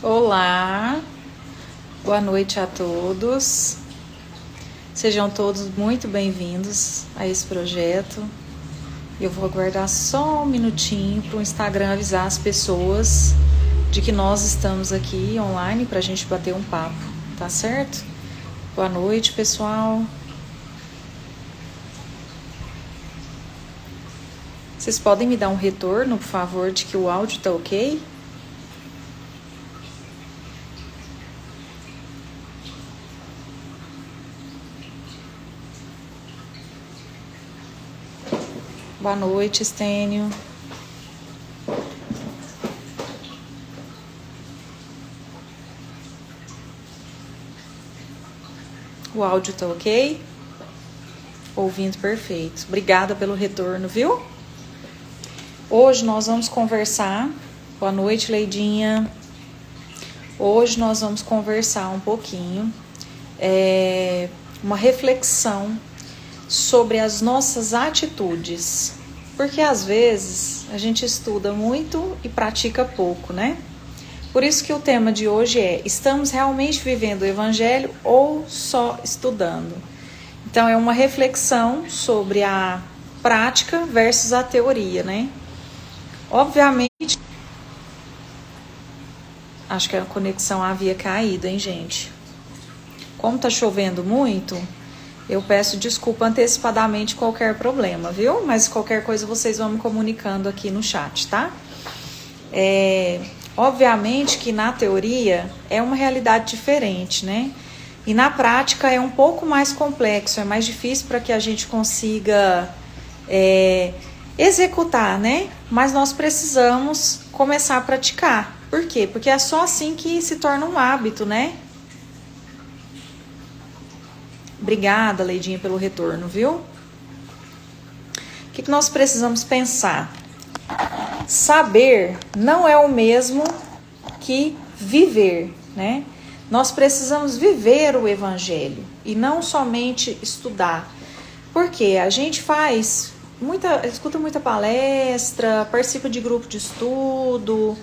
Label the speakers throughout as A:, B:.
A: Olá, boa noite a todos. Sejam todos muito bem-vindos a esse projeto. Eu vou aguardar só um minutinho para o Instagram avisar as pessoas de que nós estamos aqui online para a gente bater um papo, tá certo? Boa noite, pessoal. Vocês podem me dar um retorno, por favor, de que o áudio tá ok? Boa noite, Estênio. O áudio tá ok? Ouvindo perfeito. Obrigada pelo retorno, viu? Hoje nós vamos conversar. Boa noite, Leidinha. Hoje nós vamos conversar um pouquinho, uma reflexão sobre as nossas atitudes. Porque às vezes a gente estuda muito e pratica pouco, né? Por isso que o tema de hoje é: estamos realmente vivendo o Evangelho ou só estudando? Então é uma reflexão sobre a prática versus a teoria, né? Obviamente, acho que a conexão havia caído, hein, gente? Como tá chovendo muito, eu peço desculpa antecipadamente qualquer problema, viu? Mas qualquer coisa vocês vão me comunicando aqui no chat, tá? Obviamente que na teoria é uma realidade diferente, né? E na prática é um pouco mais complexo, é mais difícil para que a gente consiga executar, né? Mas nós precisamos começar a praticar. Por quê? Porque é só assim que se torna um hábito, né? Obrigada, Leidinha, pelo retorno, viu? O que nós precisamos pensar? Saber não é o mesmo que viver, né? Nós precisamos viver o Evangelho e não somente estudar. Porque a gente escuta muita palestra, participa de grupo de estudo,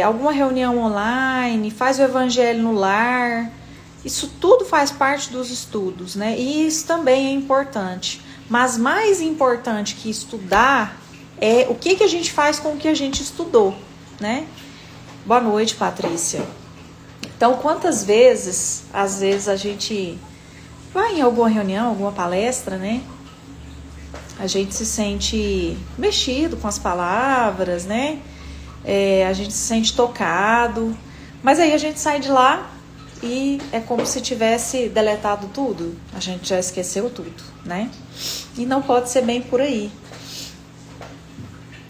A: alguma reunião online, faz o Evangelho no lar. Isso tudo faz parte dos estudos, né? E isso também é importante. Mas mais importante que estudar é o que a gente faz com o que a gente estudou, né? Boa noite, Patrícia. Então, quantas vezes, às vezes, a gente vai em alguma reunião, alguma palestra, né? A gente se sente mexido com as palavras, né? A gente se sente tocado. Mas aí a gente sai de lá e é como se tivesse deletado tudo. A gente já esqueceu tudo, né? E não pode ser bem por aí.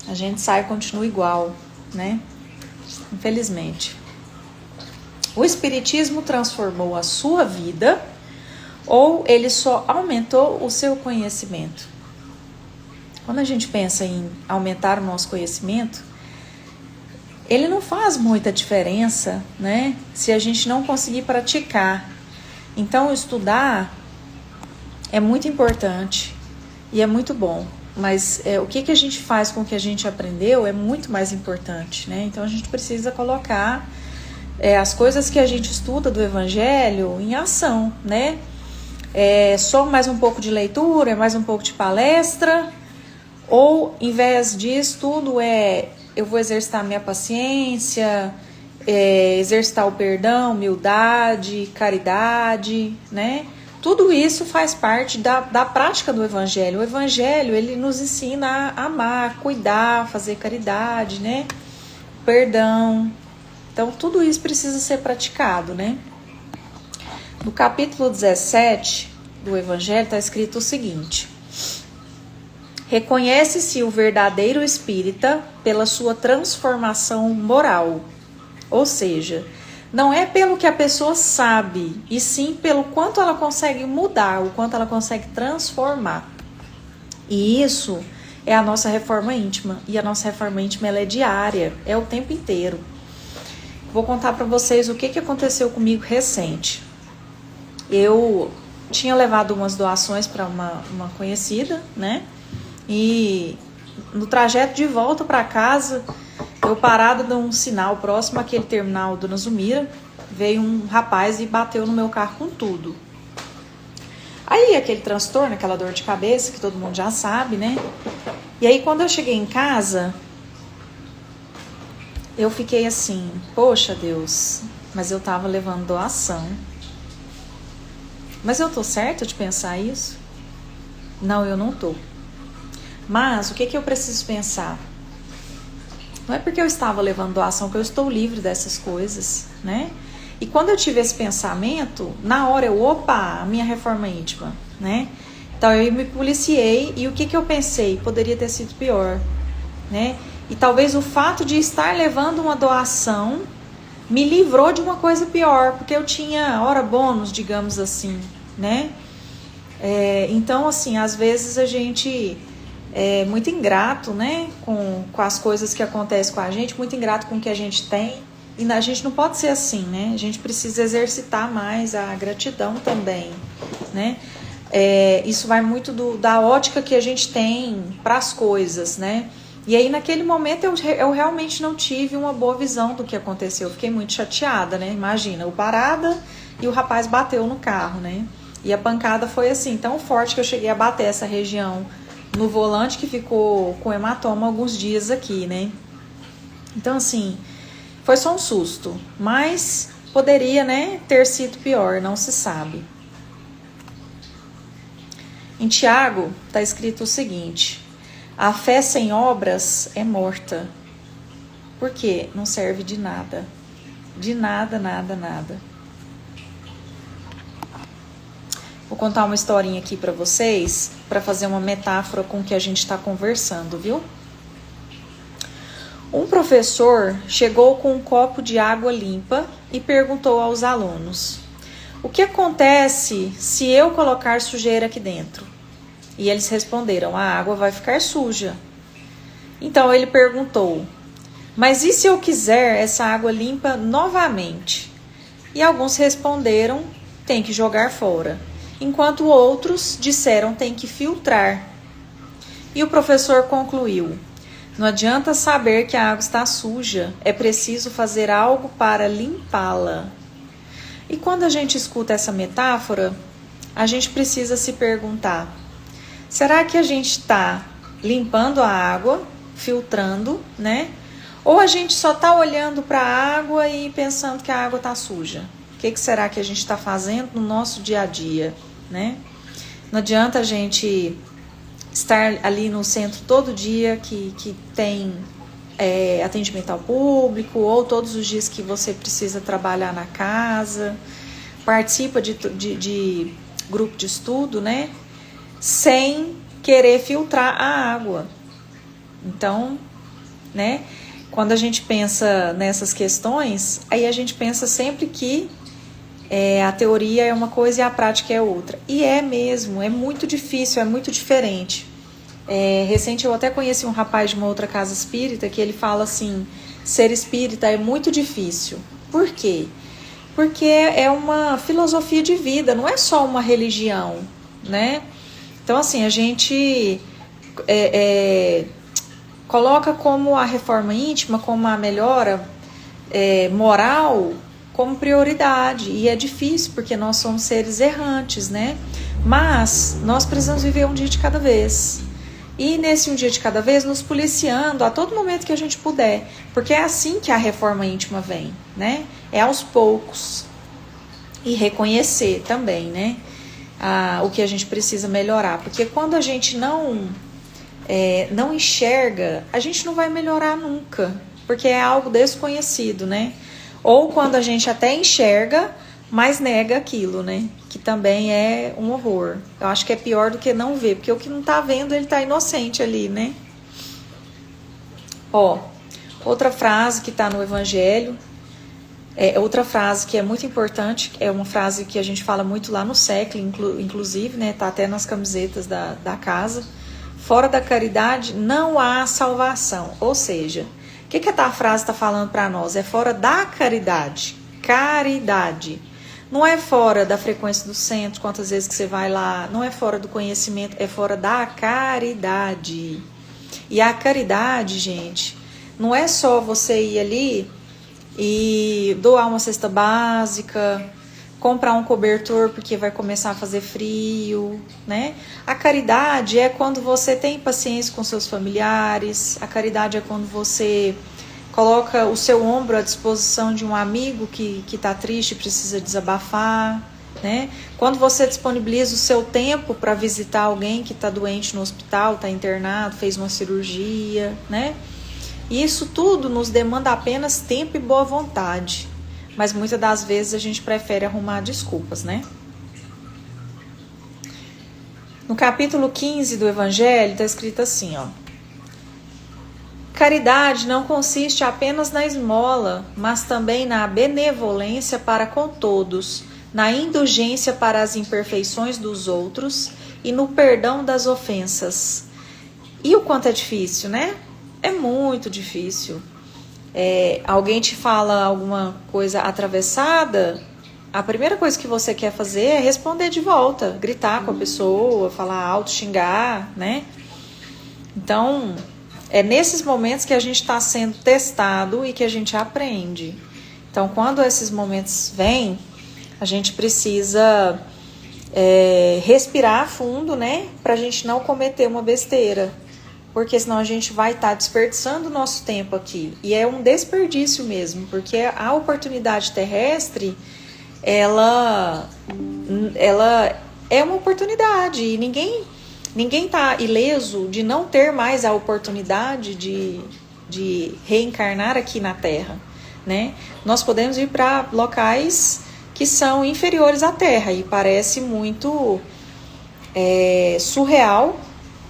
A: A gente sai e continua igual, né? Infelizmente. O Espiritismo transformou a sua vida ou ele só aumentou o seu conhecimento? Quando a gente pensa em aumentar o nosso conhecimento, ele não faz muita diferença, né? Se a gente não conseguir praticar. Então, estudar é muito importante e é muito bom. Mas o que a gente faz com o que a gente aprendeu é muito mais importante, né? Então, a gente precisa colocar as coisas que a gente estuda do Evangelho em ação, né? Só mais um pouco de leitura, mais um pouco de palestra, ou em vez disso tudo eu vou exercitar minha paciência, exercitar o perdão, humildade, caridade, né? Tudo isso faz parte da prática do Evangelho. O Evangelho, ele nos ensina a amar, cuidar, fazer caridade, né? Perdão. Então, tudo isso precisa ser praticado, né? No capítulo 17 do Evangelho está escrito o seguinte: reconhece-se o verdadeiro espírita pela sua transformação moral. Ou seja, não é pelo que a pessoa sabe, e sim pelo quanto ela consegue mudar, o quanto ela consegue transformar. E isso é a nossa reforma íntima. E a nossa reforma íntima ela é diária, é o tempo inteiro. Vou contar para vocês o que aconteceu comigo recente. Eu tinha levado umas doações para uma conhecida, né? E no trajeto de volta para casa, Eu parada num sinal próximo àquele terminal Dona Zumira, veio um rapaz e bateu no meu carro com tudo. Aí aquele transtorno, aquela dor de cabeça que todo mundo já sabe, né? E aí quando eu cheguei em casa, eu fiquei assim, poxa Deus, mas eu tava levando doação. Mas eu tô certa de pensar isso? Não, eu não tô. Mas o que eu preciso pensar? Não é porque eu estava levando doação que eu estou livre dessas coisas, né? E quando eu tive esse pensamento, na hora a minha reforma íntima, né? Então eu me policiei e o que eu pensei? Poderia ter sido pior, né? E talvez o fato de estar levando uma doação me livrou de uma coisa pior, porque eu tinha hora bônus, digamos assim, né? Então, assim, às vezes a gente é muito ingrato, né? Com as coisas que acontecem com a gente, muito ingrato com o que a gente tem. E a gente não pode ser assim, né? A gente precisa exercitar mais a gratidão também, né? Isso vai muito da ótica que a gente tem para as coisas, né? E aí naquele momento eu realmente não tive uma boa visão do que aconteceu. Eu fiquei muito chateada, né? Imagina, eu parada e o rapaz bateu no carro, né? E a pancada foi assim, tão forte que eu cheguei a bater essa região no volante que ficou com hematoma alguns dias aqui, né? Então assim, foi só um susto, mas poderia, né, ter sido pior, não se sabe. Em Tiago está escrito o seguinte: a fé sem obras é morta. Por quê? Não serve de nada. De nada, nada, nada. Vou contar uma historinha aqui para vocês, para fazer uma metáfora com o que a gente está conversando, viu? Um professor chegou com um copo de água limpa e perguntou aos alunos: o que acontece se eu colocar sujeira aqui dentro? E eles responderam: a água vai ficar suja. Então ele perguntou: mas e se eu quiser essa água limpa novamente? E alguns responderam: tem que jogar fora. Enquanto outros disseram: tem que filtrar. E o professor concluiu: não adianta saber que a água está suja, é preciso fazer algo para limpá-la. E quando a gente escuta essa metáfora, a gente precisa se perguntar: será que a gente está limpando a água, filtrando, né? Ou a gente só está olhando para a água e pensando que a água está suja? O que será que a gente está fazendo no nosso dia a dia, né? Não adianta a gente estar ali no centro todo dia que tem atendimento ao público, ou todos os dias que você precisa trabalhar na casa, participa de grupo de estudo, né? Sem querer filtrar a água. Então, né? Quando a gente pensa nessas questões, aí a gente pensa sempre que a teoria é uma coisa e a prática é outra. E é mesmo, é muito difícil, é muito diferente. Recente eu até conheci um rapaz de uma outra casa espírita que ele fala assim: ser espírita é muito difícil. Por quê? Porque é uma filosofia de vida, não é só uma religião, né? Então assim, a gente coloca como a reforma íntima, como a melhora moral, como prioridade. E é difícil porque nós somos seres errantes, né? Mas nós precisamos viver um dia de cada vez. E nesse um dia de cada vez, nos policiando a todo momento que a gente puder. Porque é assim que a reforma íntima vem, né? É aos poucos. E reconhecer também, né? O que a gente precisa melhorar. Porque quando a gente não enxerga, a gente não vai melhorar nunca. Porque é algo desconhecido, né? Ou quando a gente até enxerga, mas nega aquilo, né? Que também é um horror. Eu acho que é pior do que não ver, porque o que não tá vendo, ele tá inocente ali, né? Outra frase que tá no Evangelho, outra frase que é muito importante, é uma frase que a gente fala muito lá no século, inclusive, né? Tá até nas camisetas da casa. Fora da caridade não há salvação. Ou seja, o que a frase está falando para nós? É fora da caridade. Caridade. Não é fora da frequência do centro, quantas vezes que você vai lá. Não é fora do conhecimento, é fora da caridade. E a caridade, gente, Não é só você ir ali e doar uma cesta básica, comprar um cobertor porque vai começar a fazer frio, né? A caridade é quando você tem paciência com seus familiares, a caridade é quando você coloca o seu ombro à disposição de um amigo que está triste e precisa desabafar, né? Quando você disponibiliza o seu tempo para visitar alguém que está doente no hospital, está internado, fez uma cirurgia, né? E isso tudo nos demanda apenas tempo e boa vontade. Mas muitas das vezes a gente prefere arrumar desculpas, né? No capítulo 15 do Evangelho está escrito assim, ó. Caridade não consiste apenas na esmola, mas também na benevolência para com todos, na indulgência para as imperfeições dos outros e no perdão das ofensas. E o quanto é difícil, né? É muito difícil. Alguém te fala alguma coisa atravessada, a primeira coisa que você quer fazer é responder de volta, gritar com a pessoa, falar alto, xingar, né? Então, é nesses momentos que a gente está sendo testado e que a gente aprende. Então, quando esses momentos vêm, a gente precisa respirar fundo, né? Para a gente não cometer uma besteira. Porque senão a gente vai estar desperdiçando o nosso tempo aqui. E é um desperdício mesmo, porque a oportunidade terrestre, ela é uma oportunidade. E ninguém está ileso de não ter mais a oportunidade de reencarnar aqui na Terra, né? Nós podemos ir para locais que são inferiores à Terra e parece muito surreal,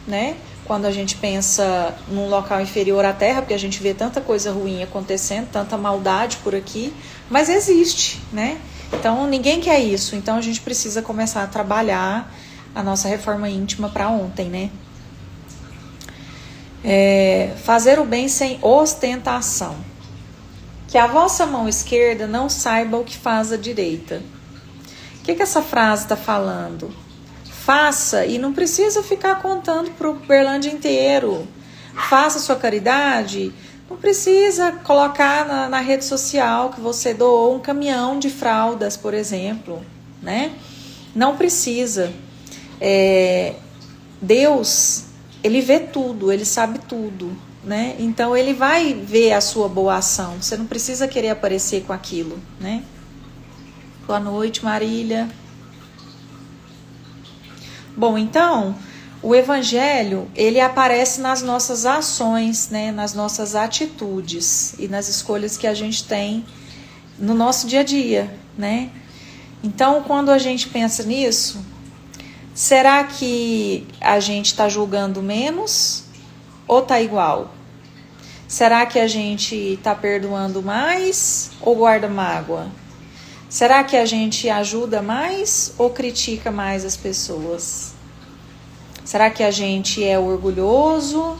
A: né? Quando a gente pensa num local inferior à Terra, porque a gente vê tanta coisa ruim acontecendo, tanta maldade por aqui, mas existe, né? Então ninguém quer isso, então a gente precisa começar a trabalhar a nossa reforma íntima para ontem, né? Fazer o bem sem ostentação. Que a vossa mão esquerda não saiba o que faz a direita. O que essa frase está falando? Faça e não precisa ficar contando para o Berlândia inteiro. Faça sua caridade, não precisa colocar na rede social que você doou um caminhão de fraldas, por exemplo, né? Não precisa. Deus, ele vê tudo, ele sabe tudo, né? Então ele vai ver a sua boa ação. Você não precisa querer aparecer com aquilo, né? Boa noite, Marília. Bom, então, o Evangelho, ele aparece nas nossas ações, né, nas nossas atitudes e nas escolhas que a gente tem no nosso dia a dia, né? Então, quando a gente pensa nisso, será que a gente está julgando menos ou está igual? Será que a gente está perdoando mais ou guarda mágoa? Será que a gente ajuda mais ou critica mais as pessoas? Será que a gente é orgulhoso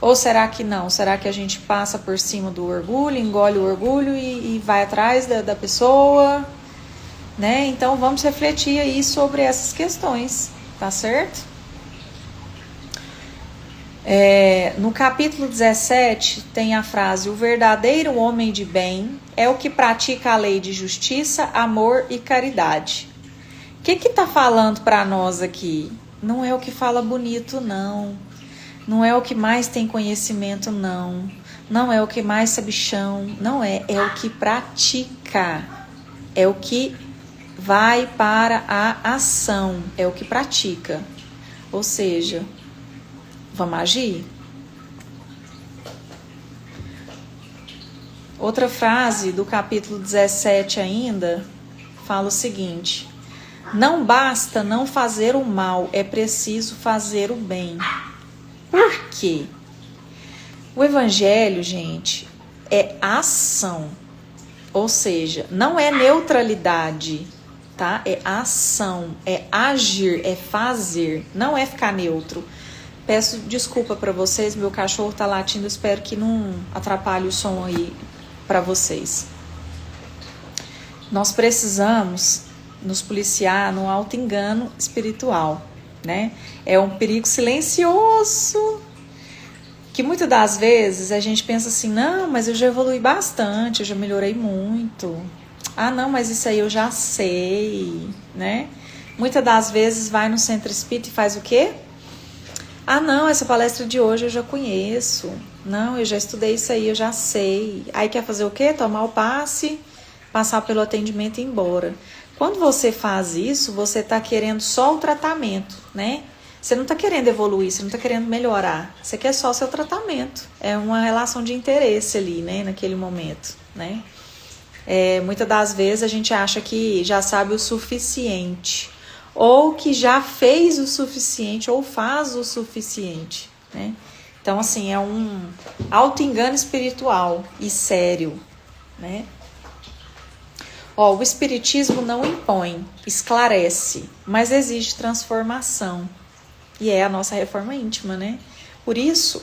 A: ou será que não? Será que a gente passa por cima do orgulho, engole o orgulho e vai atrás da pessoa? Né? Então vamos refletir aí sobre essas questões, tá certo? No capítulo 17 tem a frase: o verdadeiro homem de bem é o que pratica a lei de justiça, amor e caridade. O que está falando para nós aqui? Não é o que fala bonito, não. Não é o que mais tem conhecimento, não. Não é o que mais sabe chão, não é. É o que pratica. É o que vai para a ação. É o que pratica. Ou seja, vamos agir? Outra frase do capítulo 17 ainda fala o seguinte: não basta não fazer o mal, é preciso fazer o bem. Por quê? O Evangelho, gente, é ação. Ou seja, não é neutralidade, tá? É ação, é agir, é fazer, não é ficar neutro. Peço desculpa para vocês, meu cachorro tá latindo, espero que não atrapalhe o som aí para vocês. Nós precisamos nos policiar no auto-engano espiritual, né? É um perigo silencioso Que muitas das vezes a gente pensa assim, não, mas eu já evolui bastante, eu já melhorei muito. Ah, não, mas isso aí eu já sei, né? Muitas das vezes vai no centro espírita e faz o quê? Ah, não, essa palestra de hoje eu já conheço. Não, eu já estudei isso aí, eu já sei. Aí quer fazer o quê? Tomar o passe, passar pelo atendimento e ir embora. Quando você faz isso, você está querendo só o tratamento, né? Você não está querendo evoluir, você não está querendo melhorar. Você quer só o seu tratamento. É uma relação de interesse ali, né? Naquele momento, né? Muitas das vezes a gente acha que já sabe o suficiente. Ou que já fez o suficiente, ou faz o suficiente, né? Então, assim, é um auto-engano espiritual e sério, né? O espiritismo não impõe, esclarece, mas exige transformação. E é a nossa reforma íntima, né? Por isso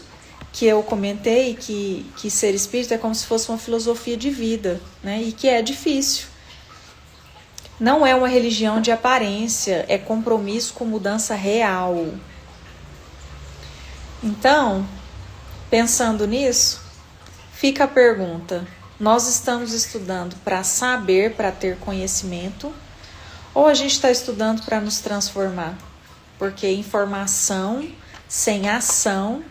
A: que eu comentei que ser espírita é como se fosse uma filosofia de vida, né? E que é difícil. Não é uma religião de aparência, é compromisso com mudança real. Então, pensando nisso, fica a pergunta: nós estamos estudando para saber, para ter conhecimento, ou a gente está estudando para nos transformar? Porque informação sem ação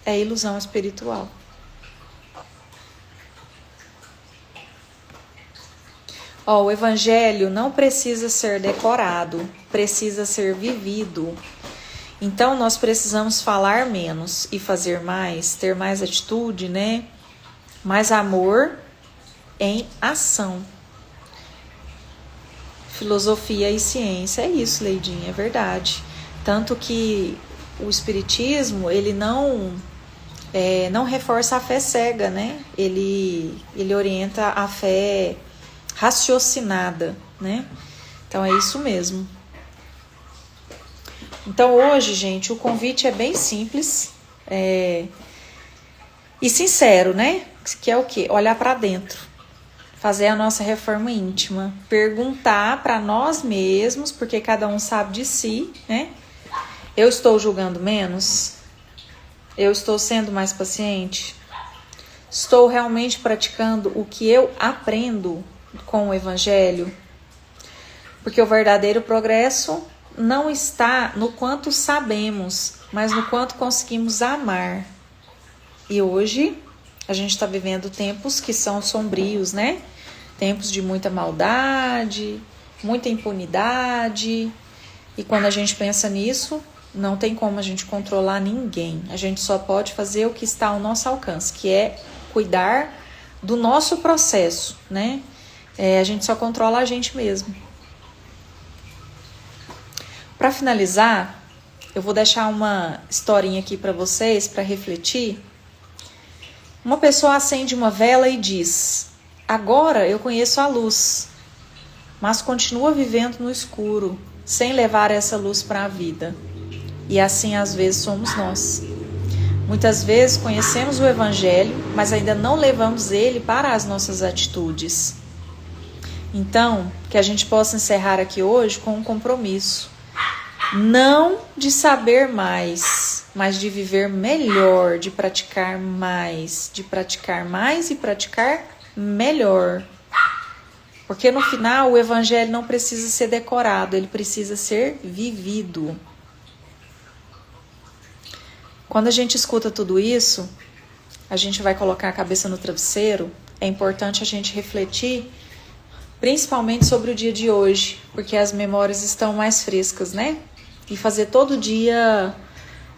A: é ilusão espiritual. O evangelho não precisa ser decorado, precisa ser vivido. Então nós precisamos falar menos e fazer mais, ter mais atitude, né? Mais amor em ação. Filosofia e ciência, é isso, Leidinha, é verdade. Tanto que o espiritismo, ele não reforça a fé cega, né? Ele orienta a fé raciocinada, né? Então é isso mesmo. Então hoje, gente, o convite é bem simples e sincero, né? Que é o quê? Olhar para dentro, fazer a nossa reforma íntima, perguntar para nós mesmos, porque cada um sabe de si, né? Eu estou julgando menos? Eu estou sendo mais paciente? Estou realmente praticando o que eu aprendo com o evangelho? Porque o verdadeiro progresso não está no quanto sabemos, mas no quanto conseguimos amar. E hoje a gente está vivendo tempos que são sombrios, né? Tempos de muita maldade, muita impunidade. E quando a gente pensa nisso, não tem como a gente controlar ninguém. A gente só pode fazer o que está ao nosso alcance, que é cuidar do nosso processo, né? A gente só controla a gente mesmo. Para finalizar, eu vou deixar uma historinha aqui para vocês, para refletir. Uma pessoa acende uma vela e diz: agora eu conheço a luz, mas continua vivendo no escuro, sem levar essa luz para a vida. E assim às vezes somos nós. Muitas vezes conhecemos o evangelho, mas ainda não levamos ele para as nossas atitudes. Então, que a gente possa encerrar aqui hoje com um compromisso. Não de saber mais, mas de viver melhor, de praticar mais e praticar melhor. Porque no final o evangelho não precisa ser decorado, ele precisa ser vivido. Quando a gente escuta tudo isso, a gente vai colocar a cabeça no travesseiro. É importante a gente refletir, principalmente sobre o dia de hoje, porque as memórias estão mais frescas, né? E fazer todo dia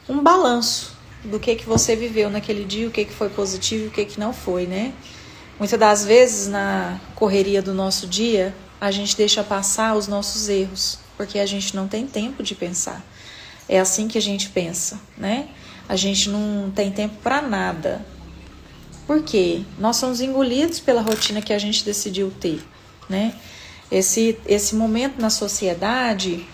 A: um balanço do que você viveu naquele dia, o que foi positivo e o que não foi, né? Muitas das vezes, na correria do nosso dia, a gente deixa passar os nossos erros, porque a gente não tem tempo de pensar. É assim que a gente pensa, né? A gente não tem tempo para nada. Por quê? Nós somos engolidos pela rotina que a gente decidiu ter, né? Esse momento na sociedade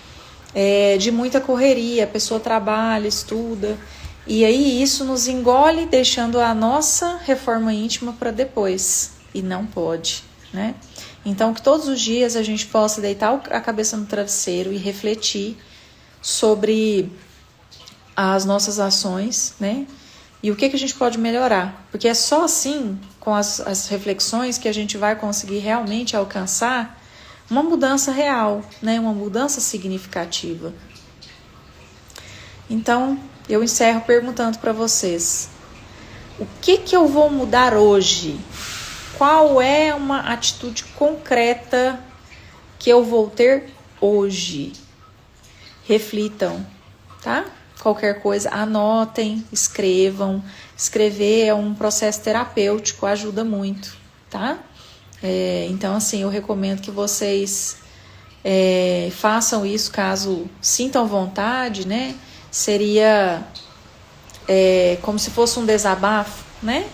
A: é de muita correria, a pessoa trabalha, estuda, e aí isso nos engole, deixando a nossa reforma íntima para depois, e não pode, né? Então que todos os dias a gente possa deitar a cabeça no travesseiro e refletir sobre as nossas ações, né? E o que a gente pode melhorar? Porque é só assim, com as reflexões, que a gente vai conseguir realmente alcançar uma mudança real, né? Uma mudança significativa. Então, eu encerro perguntando para vocês: o que eu vou mudar hoje? Qual é uma atitude concreta que eu vou ter hoje? Reflitam, tá? Qualquer coisa, anotem, escrevam. Escrever é um processo terapêutico, ajuda muito, tá? Então, assim, eu recomendo que vocês façam isso caso sintam vontade, né? Seria como se fosse um desabafo, né?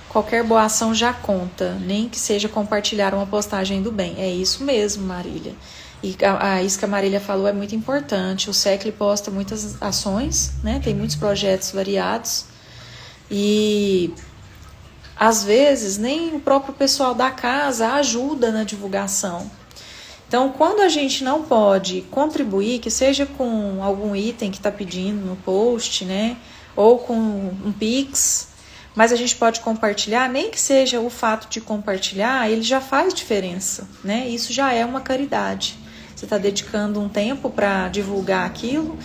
A: Qualquer boa ação já conta, nem que seja compartilhar uma postagem do bem. É isso mesmo, Marília. E isso que a Marília falou é muito importante. O SECLE posta muitas ações, né? Tem muitos projetos variados. E às vezes nem o próprio pessoal da casa ajuda na divulgação. Então, quando a gente não pode contribuir, que seja com algum item que está pedindo no post, né? Ou com um Pix, mas a gente pode compartilhar, nem que seja o fato de compartilhar, ele já faz diferença, né? Isso já é uma caridade. Você está dedicando um tempo para divulgar aquilo,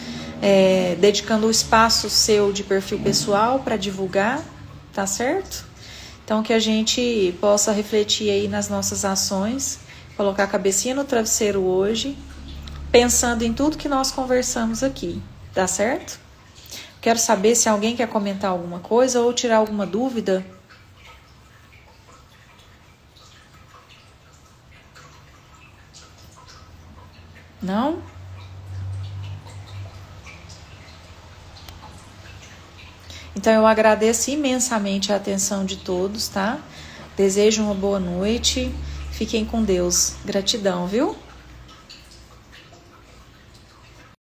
A: dedicando o espaço seu de perfil pessoal para divulgar, tá certo? Então, que a gente possa refletir aí nas nossas ações, colocar a cabecinha no travesseiro hoje, pensando em tudo que nós conversamos aqui, tá certo? Quero saber se alguém quer comentar alguma coisa ou tirar alguma dúvida. Não? Então eu agradeço imensamente a atenção de todos, tá? Desejo uma boa noite. Fiquem com Deus. Gratidão, viu?